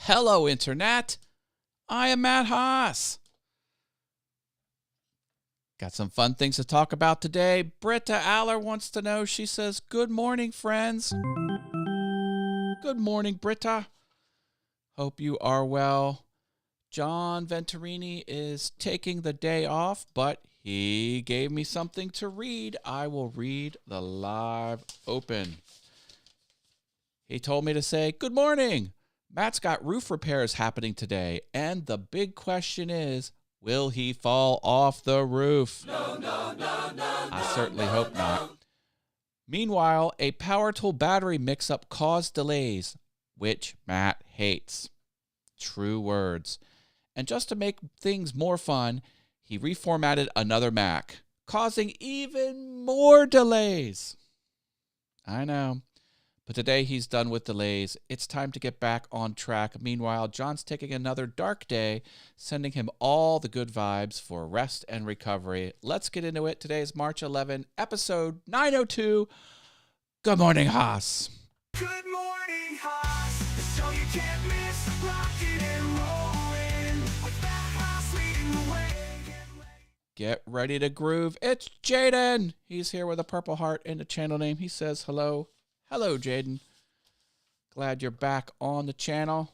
Hello, Internet. I am Matt Haas. Got some fun things to talk about today. Britta Aller wants to know, she says, good morning, friends. Good morning, Britta. Hope you are well. John Venturini is taking the day off, but he gave me something to read. I will read the live open. He told me to say, good morning. Matt's got roof repairs happening today, and the big question is, will he fall off the roof? No, I certainly hope not. Meanwhile, a power tool battery mix-up caused delays, which Matt hates. True words. And just to make things more fun, he reformatted another Mac, causing even more delays. I know. But today he's done with delays. It's time to get back on track. Meanwhile, John's taking another dark day, sending him all the good vibes for rest and recovery. Let's get into it. Today is March 11, episode 902. Good morning, Haas. Good morning, Haas. The show you can't miss. Rocking and rolling with Matt Haas leading the way. Get ready to groove. It's Jaden. He's here with a purple heart in the channel name. He says hello. Hello, Jaden. Glad you're back on the channel.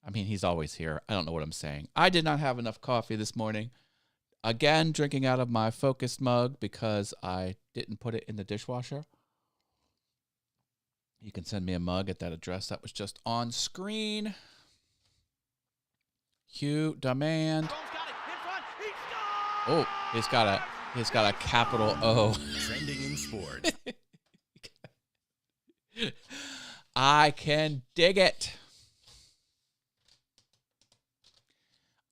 I mean, he's always here. I don't know what I'm saying. I did not have enough coffee this morning. Again, drinking out of my Focus mug because I didn't put it in the dishwasher. You can send me a mug at that address that was just on screen. Hugh Demand. Oh, he's got a capital O. Trending in sports. I can dig it.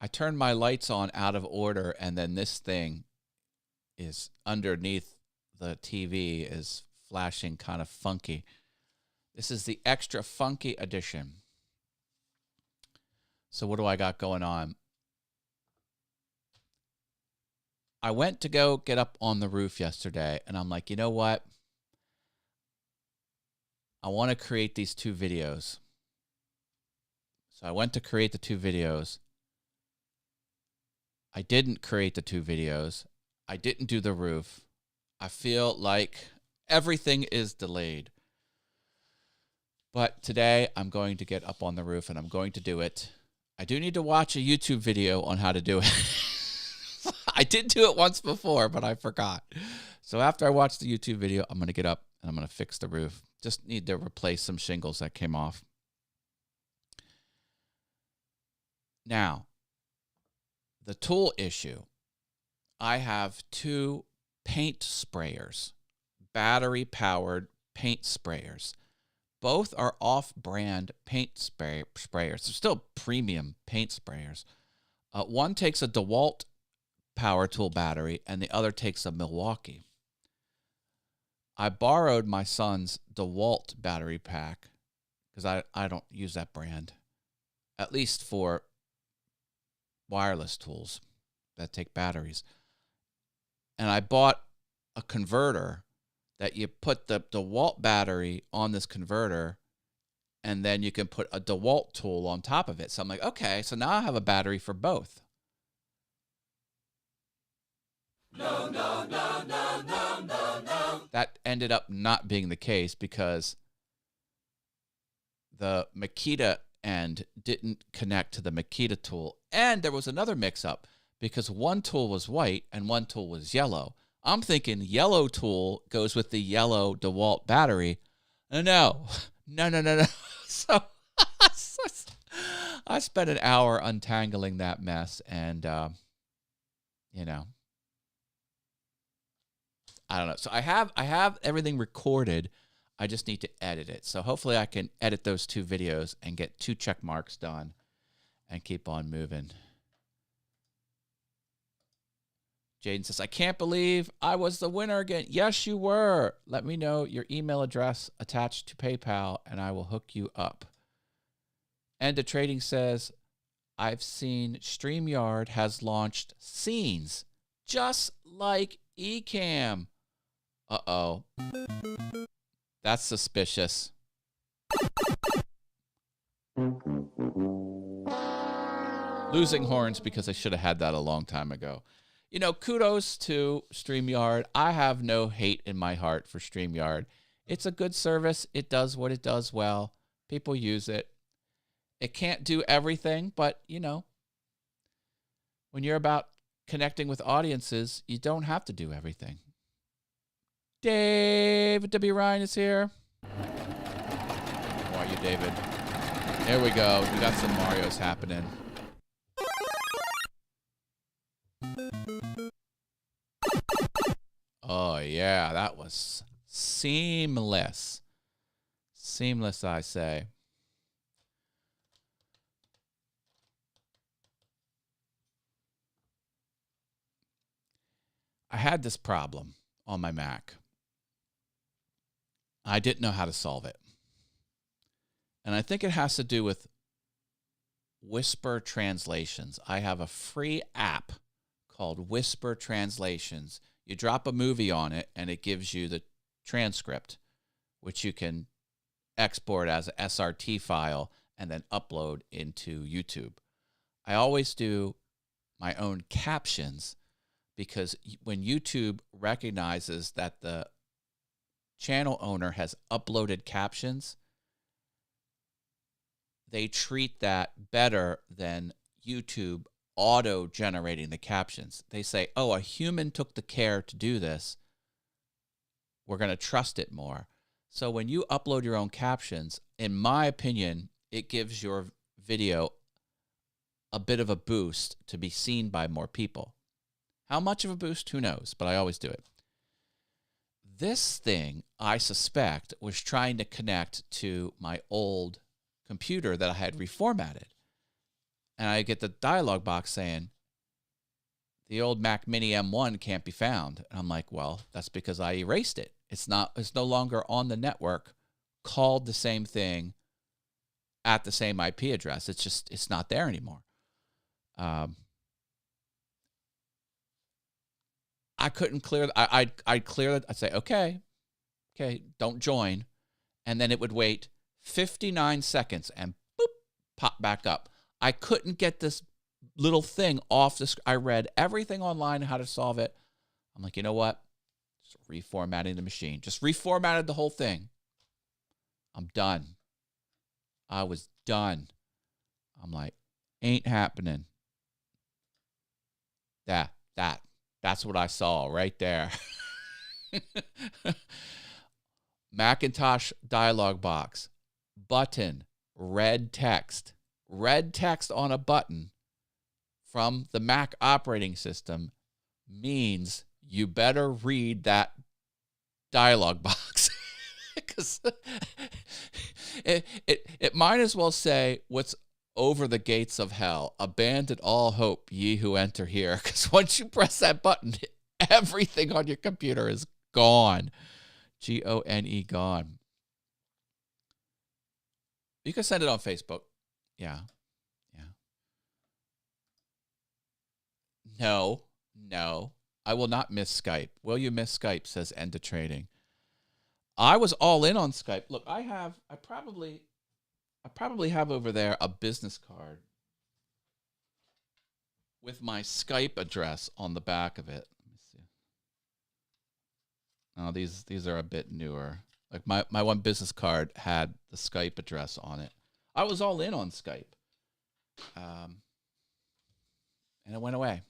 I turned my lights on out of order, and then this thing is underneath the TV is flashing kind of funky. This is the extra funky edition. So what do I got going on? I went to go get up on the roof yesterday, and I'm like, you know what? I want to create these two videos. So I went to create the two videos. I didn't create the two videos. I didn't do the roof. I feel like everything is delayed. But today I'm going to get up on the roof and I'm going to do it. I do need to watch a YouTube video on how to do it. I did do it once before, but I forgot. So after I watch the YouTube video, I'm going to get up and I'm going to fix the roof. Just need to replace some shingles that came off. Now, the tool issue. I have two paint sprayers, battery-powered paint sprayers. Both are off-brand paint sprayers. They're still premium paint sprayers. One takes a DeWalt power tool battery, and the other takes a Milwaukee. I borrowed my son's DeWalt battery pack because I don't use that brand, at least for wireless tools that take batteries. And I bought a converter that you put the DeWalt battery on this converter, and then you can put a DeWalt tool on top of it. So I'm like, okay, so now I have a battery for both. No. That ended up not being the case because the Makita end didn't connect to the Makita tool. And there was another mix-up because one tool was white and one tool was yellow. I'm thinking yellow tool goes with the yellow DeWalt battery. No. So I spent an hour untangling that mess and, I don't know. So I have everything recorded. I just need to edit it. So hopefully I can edit those two videos and get 2 check marks done and keep on moving. Jaden says, I can't believe I was the winner again. Yes, you were. Let me know your email address attached to PayPal and I will hook you up. End of Trading says, I've seen StreamYard has launched scenes just like Ecamm. Uh-oh. That's suspicious. Losing horns because I should have had that a long time ago. You know, kudos to StreamYard. I have no hate in my heart for StreamYard. It's a good service. It does what it does well. People use it. It can't do everything, but, you know, when you're about connecting with audiences, you don't have to do everything. David W. Ryan is here. How are you, David? There we go. We got some Marios happening. Oh, yeah, that was seamless. Seamless, I say. I had this problem on my Mac. I didn't know how to solve it. And I think it has to do with Whisper Translations. I have a free app called Whisper Translations. You drop a movie on it, and it gives you the transcript, which you can export as an SRT file and then upload into YouTube. I always do my own captions because when YouTube recognizes that the channel owner has uploaded captions, they treat that better than YouTube auto-generating the captions. They say, oh, a human took the care to do this. We're going to trust it more. So when you upload your own captions, in my opinion, it gives your video a bit of a boost to be seen by more people. How much of a boost? Who knows? But I always do it. This thing, I suspect, was trying to connect to my old computer that I had reformatted. And I get the dialog box saying, the old Mac Mini M1 can't be found. And I'm like, well, that's because I erased it. It's no longer on the network called the same thing at the same IP address. It's not there anymore. I couldn't clear. I'd clear it. I'd say, okay, don't join. And then it would wait 59 seconds and boop, pop back up. I couldn't get this little thing off the screen. I read everything online how to solve it. I'm like, you know what? Just reformatting the machine. Just reformatted the whole thing. I'm done. I was done. I'm like, ain't happening. That's what I saw right there. Macintosh dialog box. Button. Red text. Red text on a button from the Mac operating system means you better read that dialog box. Because it might as well say what's over the gates of hell. Abandon all hope, ye who enter here. Because once you press that button, everything on your computer is gone. Gone, gone. You can send it on Facebook. Yeah. No. I will not miss Skype. Will you miss Skype? Says End of Trading. I was all in on Skype. Look, I probably have over there a business card with my Skype address on the back of it. Let me see. Oh, these are a bit newer. Like my one business card had the Skype address on it. I was all in on Skype. And it went away.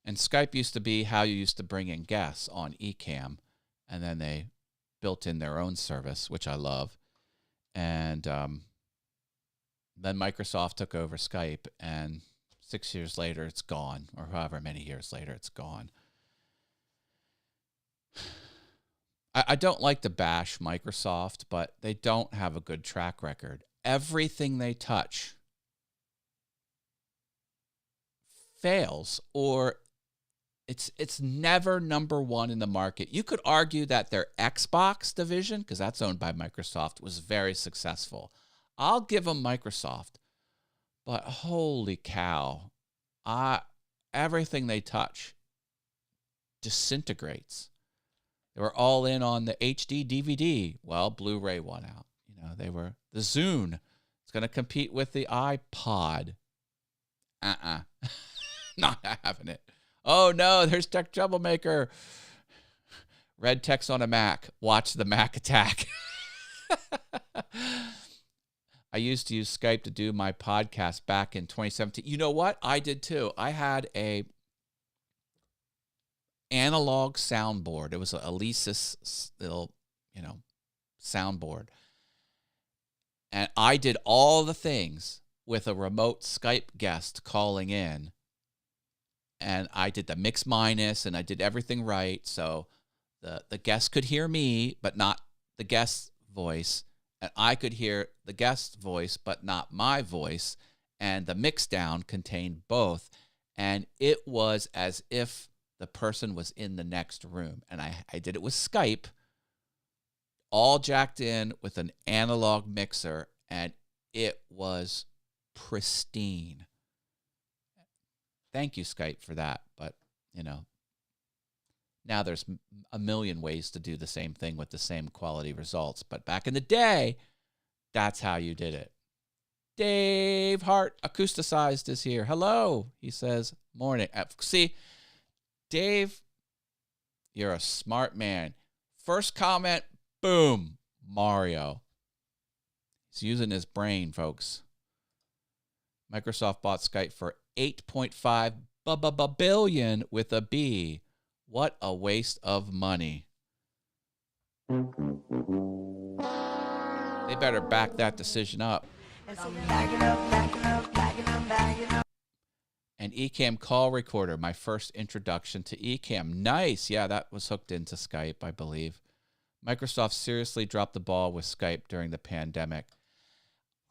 And Skype used to be how you used to bring in guests on Ecamm, and then they built in their own service, which I love. And then Microsoft took over Skype, and 6 years later, it's gone, or however many years later, it's gone. I don't like to bash Microsoft, but they don't have a good track record. Everything they touch fails, or it's never number one in the market. You could argue that their Xbox division, because that's owned by Microsoft, was very successful. I'll give them Microsoft, but holy cow, everything they touch disintegrates. They were all in on the HD DVD. Well, Blu-ray won out. They were the Zune. It's going to compete with the iPod. Not having it. Oh, no, there's Tech Troublemaker. Red text on a Mac. Watch the Mac attack. I used to use Skype to do my podcast back in 2017. You know what? I did too. I had a analog soundboard. It was a Alesis little, soundboard. And I did all the things with a remote Skype guest calling in. And I did the mix minus, and I did everything right. So the guest could hear me, but not the guest's voice. And I could hear the guest's voice, but not my voice. And the mix down contained both. And it was as if the person was in the next room. And I did it with Skype, all jacked in with an analog mixer. And it was pristine. Thank you, Skype, for that. But, now there's a million ways to do the same thing with the same quality results. But back in the day, that's how you did it. Dave Hart, Acousticized, is here. Hello, he says. Morning. See, Dave, you're a smart man. First comment, boom, Mario. He's using his brain, folks. Microsoft bought Skype for $8.5 billion with a B. What a waste of money. They better back that decision up. An Ecamm call recorder, my first introduction to Ecamm. Nice. Yeah, that was hooked into Skype, I believe. Microsoft seriously dropped the ball with Skype during the pandemic.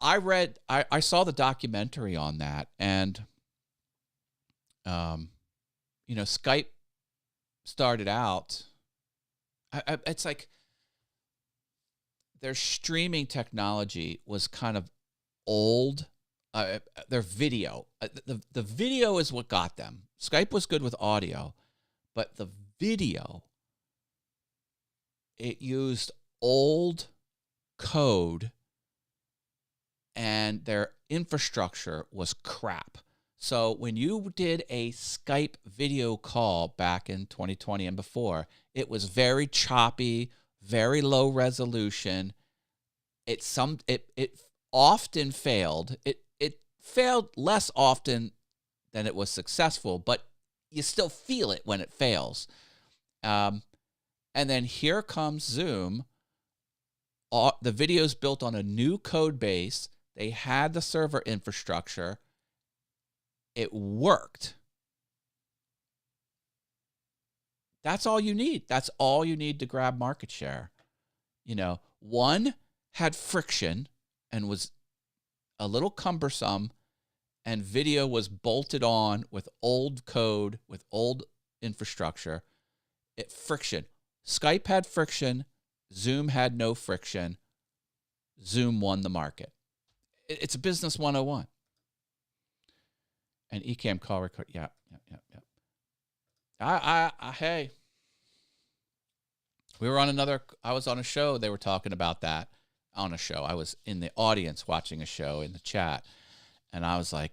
I saw the documentary on that, and, Skype started out, it's like their streaming technology was kind of old. Their video, the video is what got them. Skype was good with audio, but the video, it used old code, and their infrastructure was crap. So when you did a Skype video call back in 2020 and before, it was very choppy, very low resolution. It often failed. It failed less often than it was successful, but you still feel it when it fails. And then here comes Zoom. The video's built on a new code base. They had the server infrastructure. It worked. That's all you need. That's all you need to grab market share. One had friction and was a little cumbersome, and video was bolted on with old code, with old infrastructure. Friction. Skype had friction. Zoom had no friction. Zoom won the market. It's a business 101. And Ecamm call record. Yeah. Hey. I was on a show. They were talking about that on a show. I was in the audience watching a show in the chat. And I was like,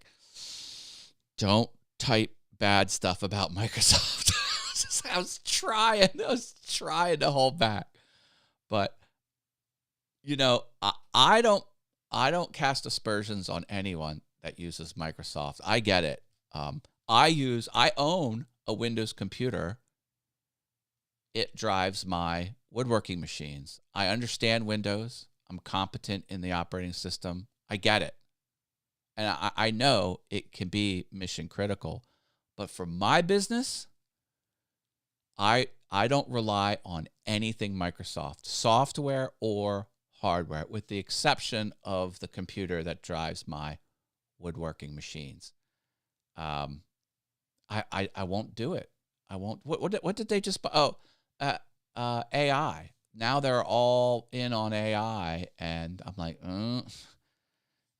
don't type bad stuff about Microsoft. I was trying to hold back. But, I don't cast aspersions on anyone that uses Microsoft. I get it. I own a Windows computer. It drives my woodworking machines. I understand Windows. I'm competent in the operating system. I get it. And I know it can be mission critical. But for my business, I don't rely on anything Microsoft, software or hardware, with the exception of the computer that drives my woodworking machines. I won't do it. I won't. What did they just buy? AI. Now they're all in on AI, and I'm like,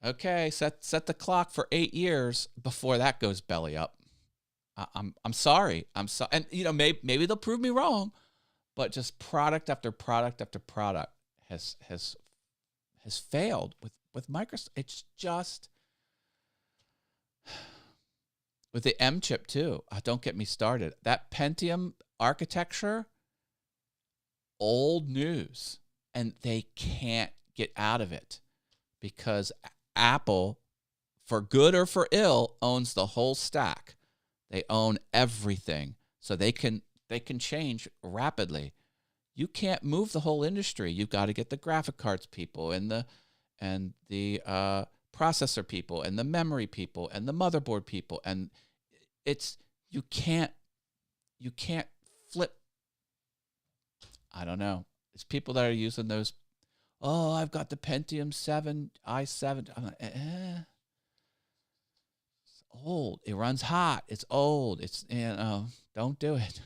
okay, set the clock for 8 years before that goes belly up. I'm sorry. And maybe they'll prove me wrong, but just product after product after product has failed with Microsoft, it's just with the M chip too. Don't get me started. That Pentium architecture, old news, and they can't get out of it because Apple, for good or for ill, owns the whole stack. They own everything, so they can change rapidly. You can't move the whole industry. You've got to get the graphic cards people and the processor people and the memory people and the motherboard people, and you can't flip. I don't know. It's people that are using those. Oh, I've got the Pentium 7 i7. I'm like, It's old. It runs hot. It's old. Don't do it.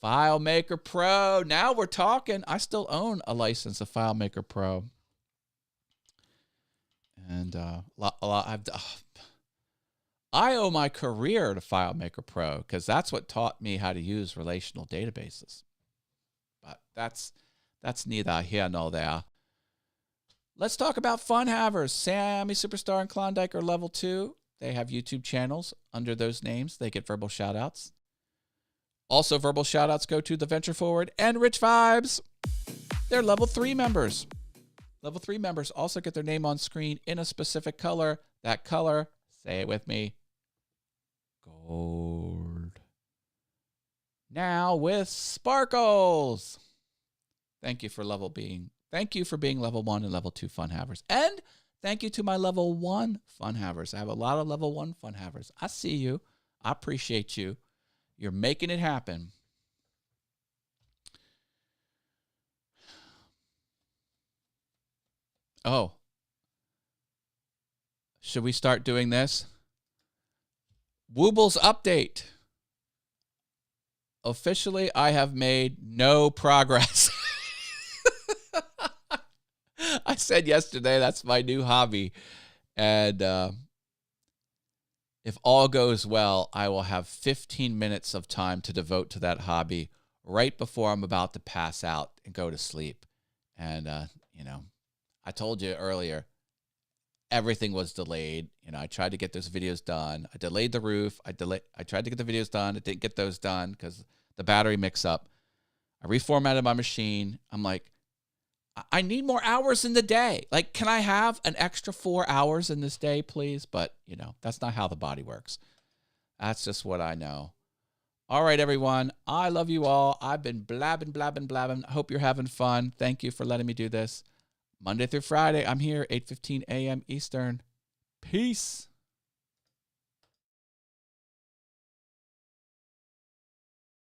FileMaker Pro. Now we're talking. I still own a license of FileMaker Pro. And I owe my career to FileMaker Pro because that's what taught me how to use relational databases. But that's neither here nor there. Let's talk about fun havers. Sammy Superstar and Klondike are level 2. They have YouTube channels under those names. They get verbal shout-outs. Also, verbal shout-outs go to The Venture Forward and Rich Vibes. They're level 3 members. Level 3 members also get their name on screen in a specific color. That color, say it with me, gold. Now with sparkles. Thank you for being level 1 and level 2 fun havers. And thank you to my level 1 fun havers. I have a lot of level 1 fun havers. I see you. I appreciate you. You're making it happen. Oh. Should we start doing this? Woobles update. Officially, I have made no progress. I said yesterday that's my new hobby. And if all goes well, I will have 15 minutes of time to devote to that hobby right before I'm about to pass out and go to sleep. And, I told you earlier, everything was delayed. I tried to get those videos done. I delayed the roof. I tried to get the videos done. I didn't get those done because the battery mix-up. I reformatted my machine. I'm like, I need more hours in the day. Like, can I have an extra 4 hours in this day, please? But, that's not how the body works. That's just what I know. All right, everyone. I love you all. I've been blabbing. I hope you're having fun. Thank you for letting me do this. Monday through Friday, I'm here, 8:15 a.m. Eastern. Peace.